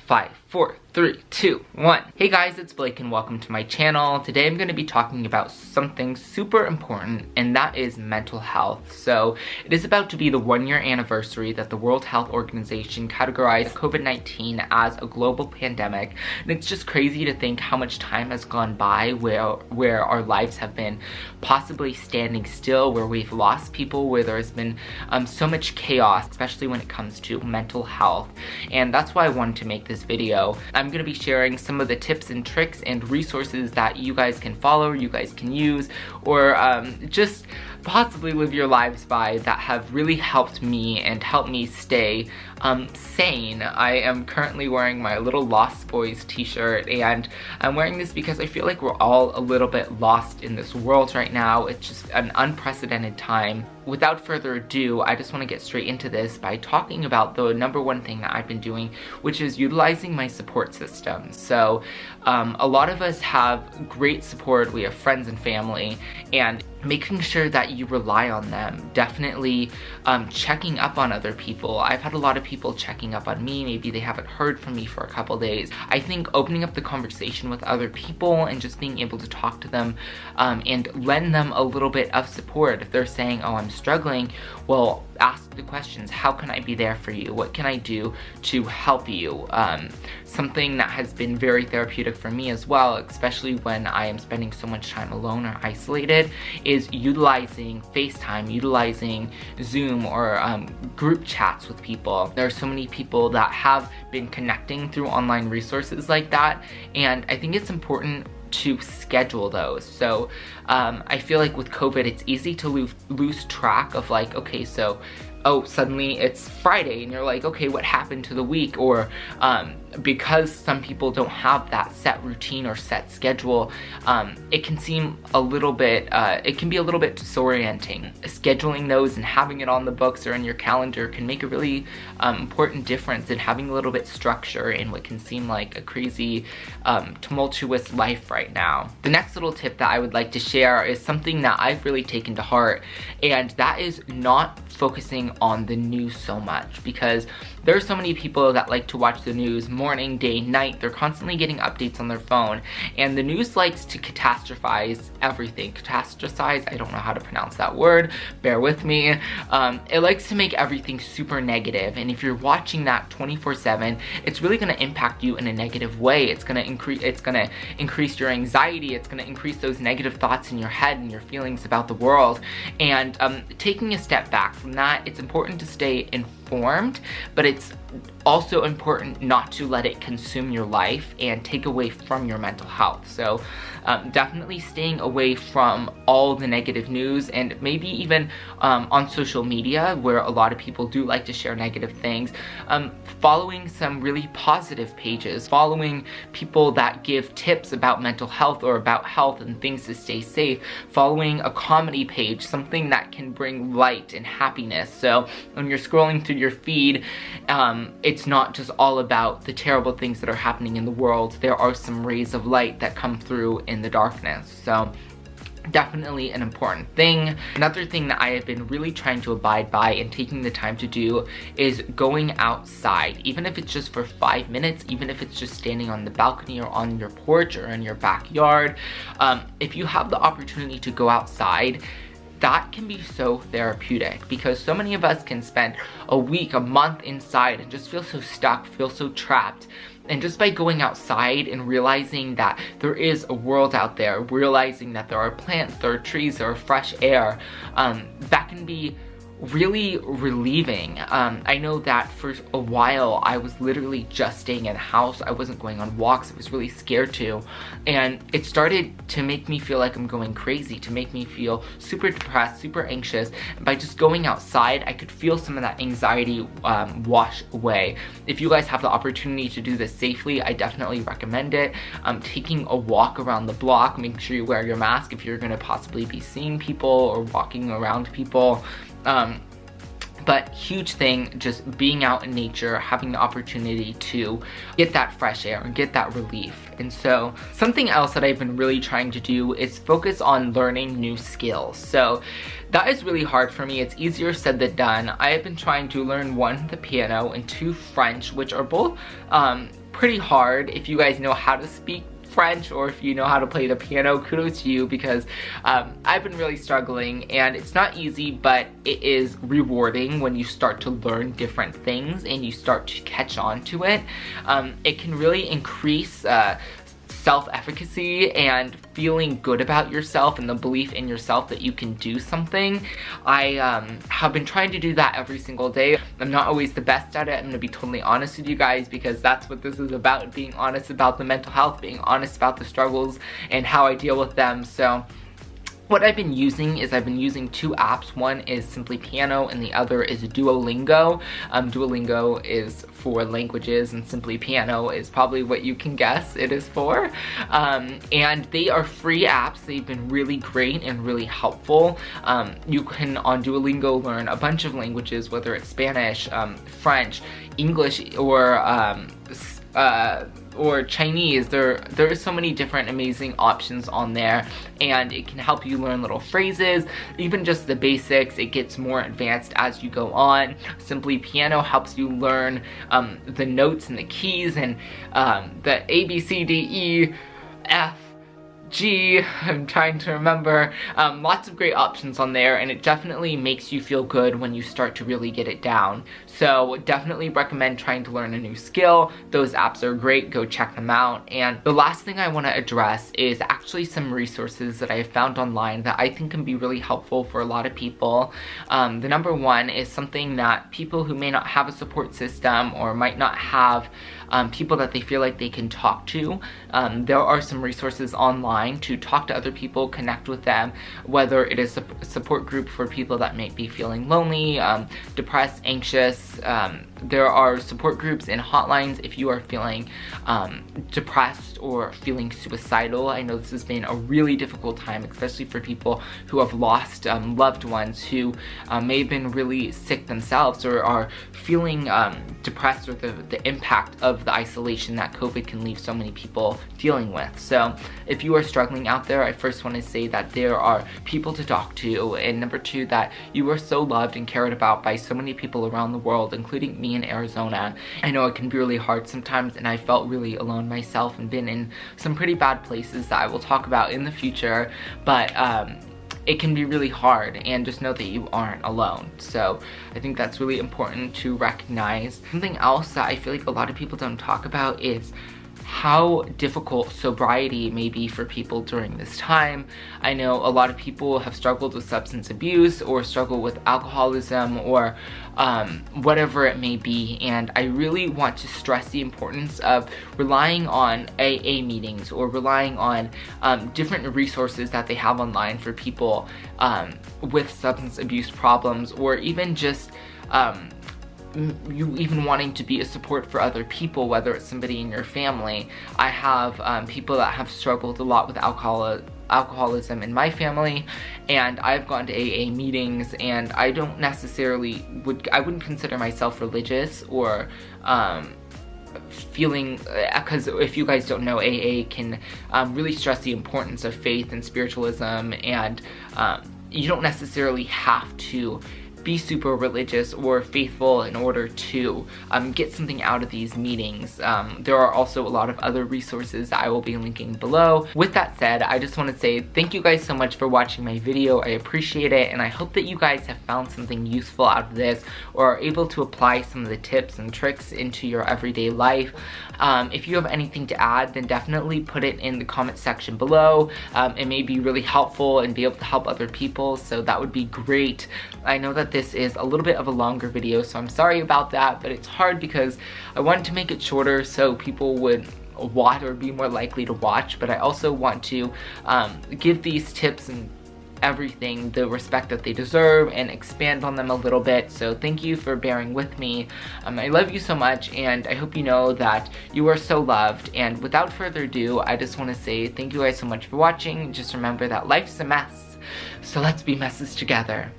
5, 4, 3, 2, 1. Hey guys, it's Blake and welcome to my channel. Today I'm going to be talking about something super important, and that is mental health. So it is about to be the 1-year anniversary that the World Health Organization categorized COVID-19 as a global pandemic, and it's just crazy to think how much time has gone by where our lives have been possibly standing still, where we've lost people, where there's been so much chaos, especially when it comes to mental health. And that's why I wanted to make this video. I'm going to be sharing some of the tips and tricks and resources that you guys can follow, you guys can use, or just possibly live your lives by that have really helped me and helped me stay sane. I am currently wearing my little Lost Boys t-shirt, and I'm wearing this because I feel like we're all a little bit lost in this world right now. It's just an unprecedented time. Without further ado, I just want to get straight into this by talking about the number one thing that I've been doing, which is utilizing my support system. So a lot of us have great support. We have friends and family, and making sure that you rely on them. Definitely checking up on other people. I've had a lot of people checking up on me. Maybe they haven't heard from me for a couple days. I think opening up the conversation with other people and just being able to talk to them and lend them a little bit of support. If they're saying, oh, I'm struggling, well, ask the questions. How can I be there for you? What can I do to help you? Something that has been very therapeutic for me as well, especially when I am spending so much time alone or isolated, is utilizing FaceTime, utilizing Zoom, or group chats with people. There are so many people that have been connecting through online resources like that, and I think it's important to schedule those. So I feel like with COVID, it's easy to lose track of, like, okay, so oh, suddenly it's Friday and you're like, okay, what happened to the week? Or because some people don't have that set routine or set schedule, it can seem a little bit, it can be a little bit disorienting. Scheduling those and having it on the books or in your calendar can make a really important difference in having a little bit structure in what can seem like a crazy, tumultuous life right now. The next little tip that I would like to share is something that I've really taken to heart, and that is not focusing on the news so much, because there are so many people that like to watch the news morning, day, night. They're constantly getting updates on their phone, and the news likes to catastrophize everything. Catastrophize, I don't know how to pronounce that word, bear with me. It likes to make everything super negative, and if you're watching that 24/7, it's really going to impact you in a negative way. It's going to increase your anxiety. It's going to increase those negative thoughts in your head and your feelings about the world. And taking a step back from that, it's important to stay informed, but it's also important not to let it consume your life and take away from your mental health. So definitely staying away from all the negative news, and maybe even on social media, where a lot of people do like to share negative things. Following some really positive pages, following people that give tips about mental health or about health and things to stay safe, following a comedy page, something that can bring light and happiness. So when you're scrolling through your feed, it's not just all about the terrible things that are happening in the world. There are some rays of light that come through in the darkness. So definitely an important thing. Another thing that I have been really trying to abide by and taking the time to do is going outside, even if it's just for 5 minutes, even if it's just standing on the balcony or on your porch or in your backyard. If you have the opportunity to go outside, that can be so therapeutic, because so many of us can spend a week, a month inside and just feel so stuck, feel so trapped. And just by going outside and realizing that there is a world out there, realizing that there are plants, there are trees, there are fresh air, that can be really relieving. I know that for a while I was literally just staying in the house. I wasn't going on walks. I was really scared to, and it started to make me feel like I'm going crazy, to make me feel super depressed, super anxious. And by just going outside, I could feel some of that anxiety wash away. If you guys have the opportunity to do this safely, I definitely recommend it. Taking a walk around the block, making sure you wear your mask if you're going to possibly be seeing people or walking around people. But huge thing, just being out in nature, having the opportunity to get that fresh air and get that relief. And so something else that I've been really trying to do is focus on learning new skills. So that is really hard for me. It's easier said than done. I have been trying to learn 1, the piano, and 2, French, which are both pretty hard. If you guys know how to speak French, or if you know how to play the piano, kudos to you, because I've been really struggling, and it's not easy, but it is rewarding when you start to learn different things and you start to catch on to it. It can really increase self-efficacy and feeling good about yourself and the belief in yourself that you can do something. I have been trying to do that every single day. I'm not always the best at it. I'm gonna be totally honest with you guys, because that's what this is about, being honest about the mental health, being honest about the struggles and how I deal with them. So what I've been using is I've been using two apps. One is Simply Piano and the other is Duolingo. Duolingo is for languages and Simply Piano is probably what you can guess it is for. And they are free apps. They've been really great and really helpful. You can on Duolingo learn a bunch of languages, whether it's Spanish, French, English, or Chinese. There are so many different amazing options on there, and it can help you learn little phrases, even just the basics. It gets more advanced as you go on. Simply Piano helps you learn the notes and the keys and the A, B, C, D, E, F, G, I'm trying to remember. Lots of great options on there, and it definitely makes you feel good when you start to really get it down. So definitely recommend trying to learn a new skill. Those apps are great, go check them out. And the last thing I want to address is actually some resources that I have found online that I think can be really helpful for a lot of people. The number one is something that people who may not have a support system or might not have people that they feel like they can talk to. There are some resources online to talk to other people, connect with them, whether it is a support group for people that might be feeling lonely, depressed, anxious. There are support groups and hotlines if you are feeling depressed or feeling suicidal. I know this has been a really difficult time, especially for people who have lost loved ones who may have been really sick themselves or are feeling depressed with the impact of the isolation that COVID can leave so many people dealing with. So if you are struggling out there, I first want to say that there are people to talk to, and number two, that you are so loved and cared about by so many people around the world, including me in Arizona. I know it can be really hard sometimes, and I felt really alone myself and been in some pretty bad places that I will talk about in the future, but it can be really hard, and just know that you aren't alone. So I think that's really important to recognize. Something else that I feel like a lot of people don't talk about is how difficult sobriety may be for people during this time. I know a lot of people have struggled with substance abuse or struggle with alcoholism or whatever it may be, and I really want to stress the importance of relying on AA meetings or relying on different resources that they have online for people with substance abuse problems, or even just you even wanting to be a support for other people, whether it's somebody in your family. I have people that have struggled a lot with alcoholism in my family, and I've gone to AA meetings, and I don't necessarily I wouldn't consider myself religious or feeling, because if you guys don't know, AA can really stress the importance of faith and spiritualism, and you don't necessarily have to be super religious or faithful in order to get something out of these meetings. There are also a lot of other resources that I will be linking below. With that said, I just want to say thank you guys so much for watching my video. I appreciate it, and I hope that you guys have found something useful out of this or are able to apply some of the tips and tricks into your everyday life. If you have anything to add, then definitely put it in the comment section below. It may be really helpful and be able to help other people, so that would be great. I know that this is a little bit of a longer video, so I'm sorry about that, but it's hard because I wanted to make it shorter so people would watch or be more likely to watch, but I also want to give these tips and everything the respect that they deserve and expand on them a little bit. So thank you for bearing with me. I love you so much, and I hope you know that you are so loved. And without further ado, I just want to say thank you guys so much for watching. Just remember that life's a mess, so let's be messes together.